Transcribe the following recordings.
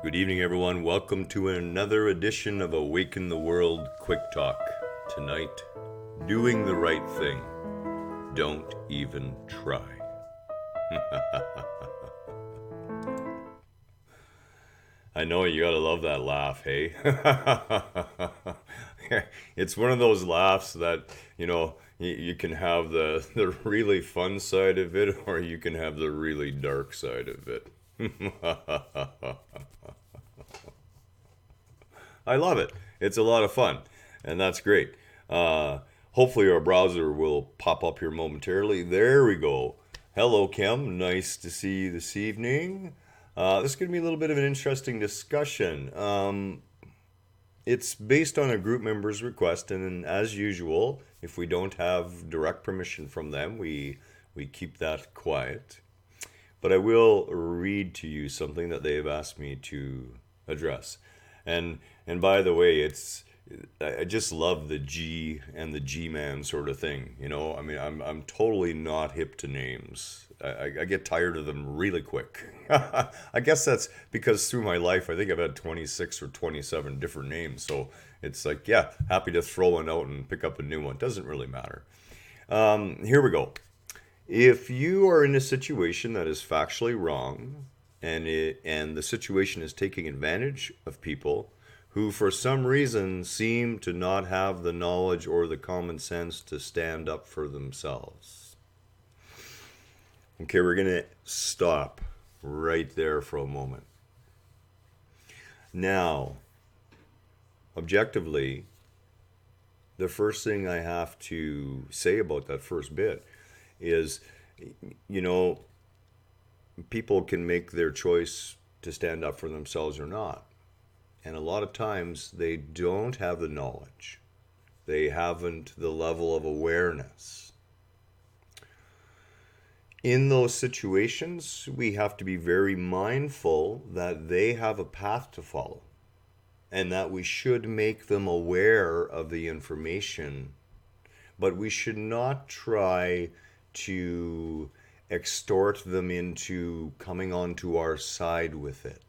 Good evening, everyone. Welcome to another edition of Awaken the World Quick Talk. Tonight, doing the right thing. Don't even try. I know you gotta love that laugh, hey? It's one of those laughs that, you can have the really fun side of it, or you can have the really dark side of it. I love it. It's a lot of fun, and that's great. Uh, Hopefully, our browser will pop up here momentarily. There we go. Hello, Kim. Nice to see you this evening. This is going to be a little bit of an interesting discussion. It's based on a group member's request, and as usual, if we don't have direct permission from them, we keep that quiet. But I will read to you something that they have asked me to address. And by the way, I just love the G and the G man sort of thing. I mean, I'm totally not hip to names. I get tired of them really quick. I guess that's because through my life, I think I've had 26 or 27 different names. So it's like, yeah, happy to throw one out and pick up a new one. Doesn't really matter. Here we go. If you are in a situation that is factually wrong, and the situation is taking advantage of people who for some reason seem to not have the knowledge or the common sense to stand up for themselves. Okay, we're going to stop right there for a moment. Now, objectively, the first thing I have to say about that first bit is, you know, people can make their choice to stand up for themselves or not. And a lot of times they don't have the knowledge. They haven't the level of awareness. In those situations, we have to be very mindful that they have a path to follow and that we should make them aware of the information, but we should not try to extort them into coming onto our side with it.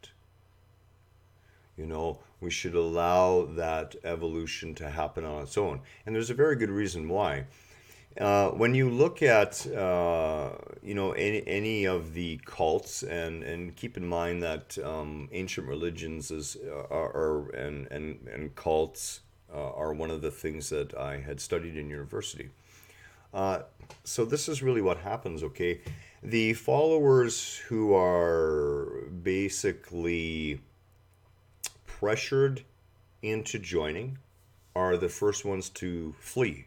We should allow that evolution to happen on its own. And there's a very good reason why. When you look at, any of the cults, and keep in mind that ancient religions and cults are one of the things that I had studied in university. So this is really what happens, okay? The followers who are basically pressured into joining are the first ones to flee.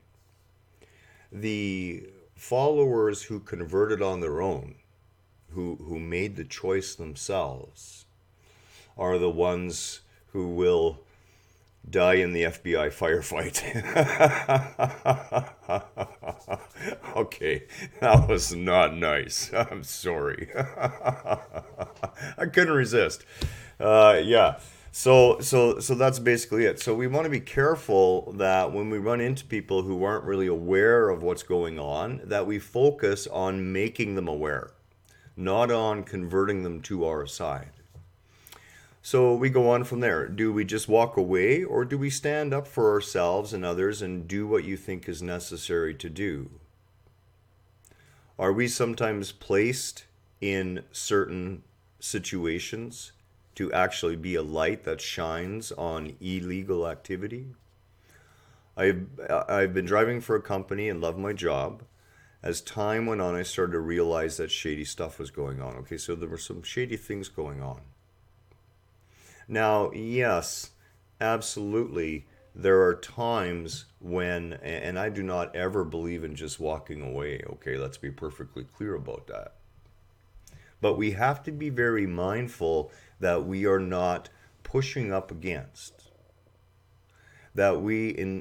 The followers who converted on their own, who made the choice themselves, are the ones who will die in the FBI firefight. Okay, that was not nice. I'm sorry. I couldn't resist. Yeah. So that's basically it. So we want to be careful that when we run into people who aren't really aware of what's going on, that we focus on making them aware, not on converting them to our side. So we go on from there. Do we just walk away, or do we stand up for ourselves and others and do what you think is necessary to do? Are we sometimes placed in certain situations to actually be a light that shines on illegal activity? I've been driving for a company and love my job. As time went on, I started to realize that shady stuff was going on. Okay, so there were some shady things going on. Now, yes, absolutely, there are times when, and I do not ever believe in just walking away, okay? Let's be perfectly clear about that. But we have to be very mindful that we are not pushing up against. That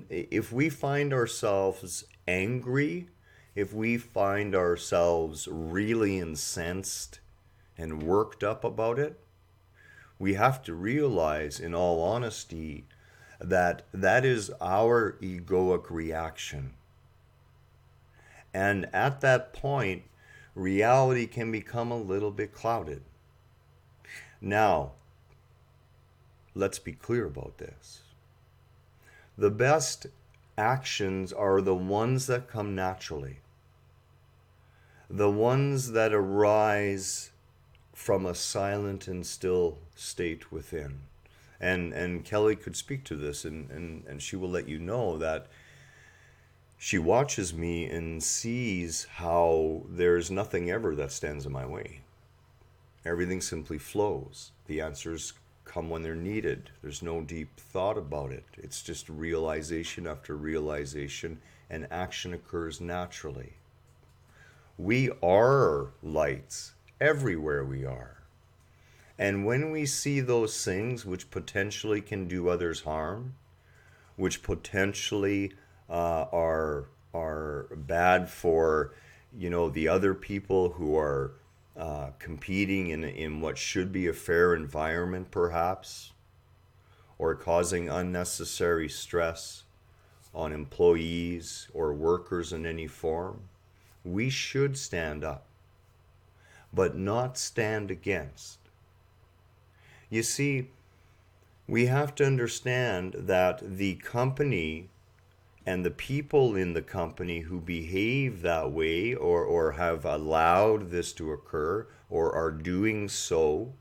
if we find ourselves angry, if we find ourselves really incensed and worked up about it, we have to realize, in all honesty, that that is our egoic reaction. And at that point, reality can become a little bit clouded. Now, let's be clear about this. The best actions are the ones that come naturally, the ones that arise from a silent and still state within. And Kelly could speak to this, and she will let you know that she watches me and sees how there's nothing ever that stands in my way. Everything simply flows. The answers come when they're needed. There's no deep thought about it. It's just realization after realization, and action occurs naturally. We are lights everywhere we are. And when we see those things which potentially can do others harm, which potentially are bad for, the other people who are competing in what should be a fair environment, perhaps, or causing unnecessary stress on employees or workers in any form, we should stand up, but not stand against. You see, we have to understand that the company and the people in the company who behave that way or have allowed this to occur or are doing so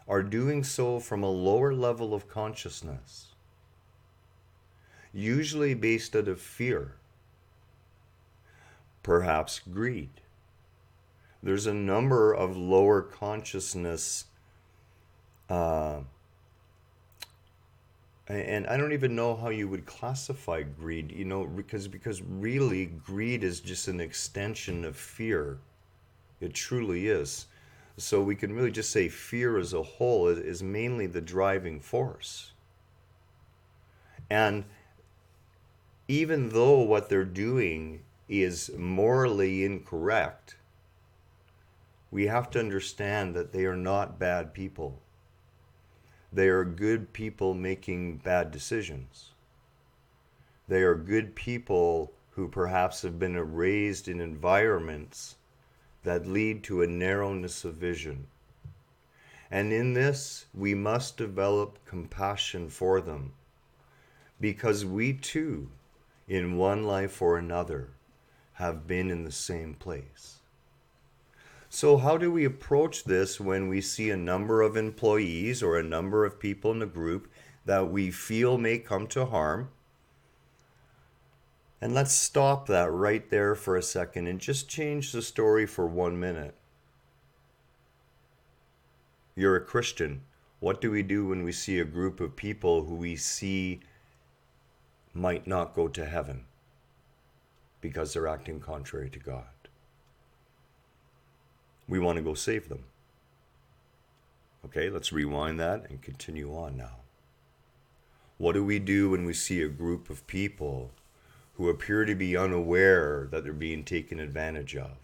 from a lower level of consciousness, usually based out of fear, perhaps greed. There's a number of lower consciousness and I don't even know how you would classify greed, because really greed is just an extension of fear. It truly is. So we can really just say fear as a whole is mainly the driving force. And even though what they're doing is morally incorrect, we have to understand that they are not bad people. They are good people making bad decisions. They are good people who perhaps have been raised in environments that lead to a narrowness of vision. And in this, we must develop compassion for them, because we too, in one life or another, have been in the same place. So how do we approach this when we see a number of employees or a number of people in the group that we feel may come to harm? And let's stop that right there for a second and just change the story for 1 minute. You're a Christian. What do we do when we see a group of people who we see might not go to heaven because they're acting contrary to God? We want to go save them. Okay, let's rewind that and continue on now. What do we do when we see a group of people who appear to be unaware that they're being taken advantage of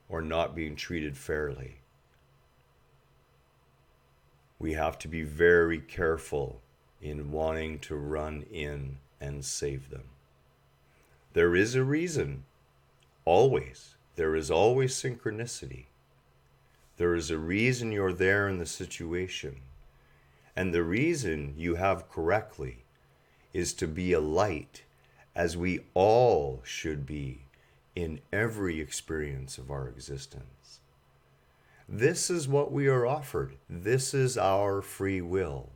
or not being treated fairly? We have to be very careful in wanting to run in and save them. There is a reason, always. There is always synchronicity. There is a reason you're there in the situation. And the reason you have correctly is to be a light, as we all should be in every experience of our existence. This is what we are offered. This is our free will.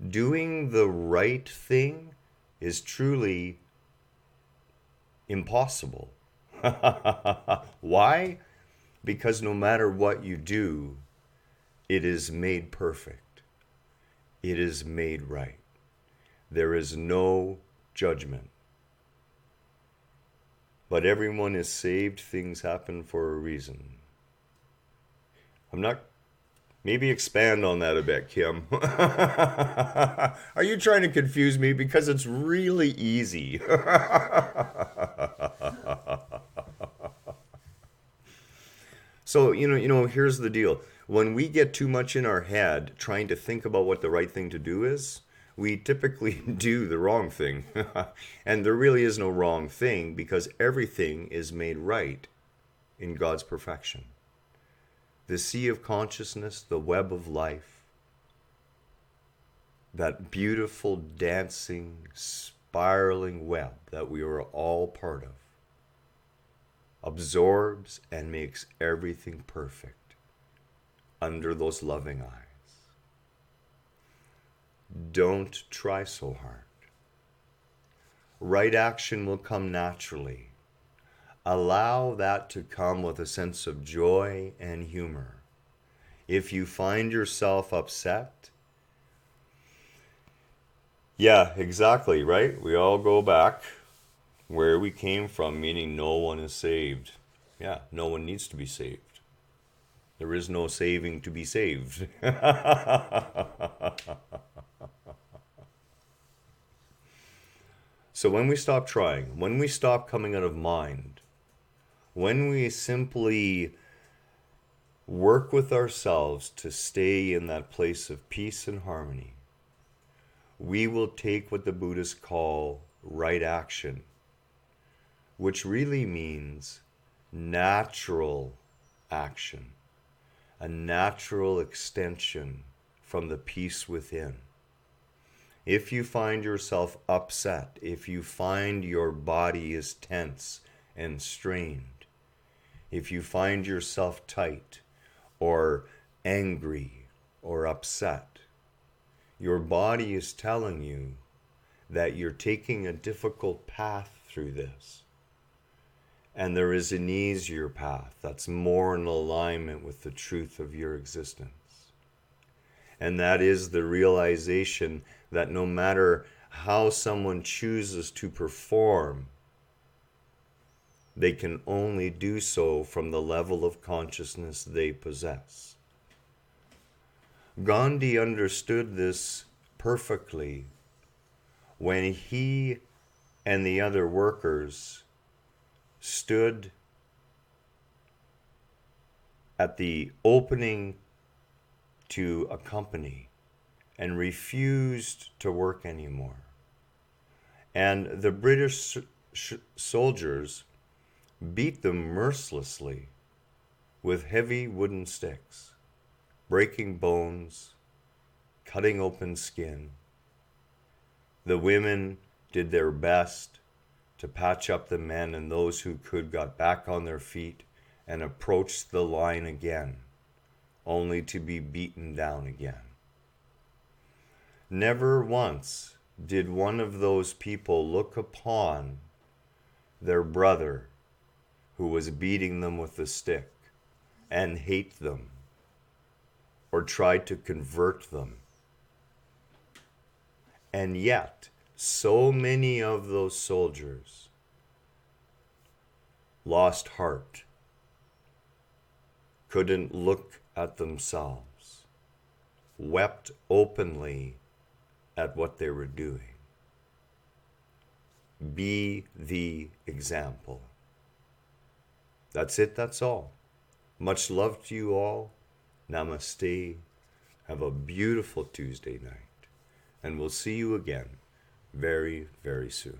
Doing the right thing is truly impossible. Why? Because no matter what you do, it is made perfect. It is made right. There is no judgment. But everyone is saved. Things happen for a reason. Maybe expand on that a bit, Kim. Are you trying to confuse me? Because it's really easy. So, here's the deal. When we get too much in our head trying to think about what the right thing to do is, we typically do the wrong thing. And there really is no wrong thing, because everything is made right in God's perfection. The sea of consciousness, the web of life, that beautiful dancing, spiraling web that we are all part of, absorbs and makes everything perfect under those loving eyes. Don't try so hard. Right action will come naturally. Allow that to come with a sense of joy and humor. If you find yourself upset, yeah, exactly, right? We all go back where we came from, meaning no one is saved. Yeah, no one needs to be saved. There is no saving to be saved. So when we stop trying, when we stop coming out of mind, when we simply work with ourselves to stay in that place of peace and harmony, we will take what the Buddhists call right action, which really means natural action, a natural extension from the peace within. If you find yourself upset, if you find your body is tense and strained, if you find yourself tight or angry or upset, your body is telling you that you're taking a difficult path through this. And there is an easier path that's more in alignment with the truth of your existence. And that is the realization that no matter how someone chooses to perform, they can only do so from the level of consciousness they possess. Gandhi understood this perfectly when he and the other workers stood at the opening to a company and refused to work anymore. And the British soldiers beat them mercilessly with heavy wooden sticks, breaking bones, cutting open skin. The women did their best to patch up the men, and those who could got back on their feet and approached the line again, only to be beaten down again. Never once did one of those people look upon their brother who was beating them with the stick and hate them or try to convert them. And yet, so many of those soldiers lost heart, couldn't look at themselves, wept openly at what they were doing. Be the example. That's it, that's all. Much love to you all. Namaste. Have a beautiful Tuesday night. And we'll see you again very, very soon.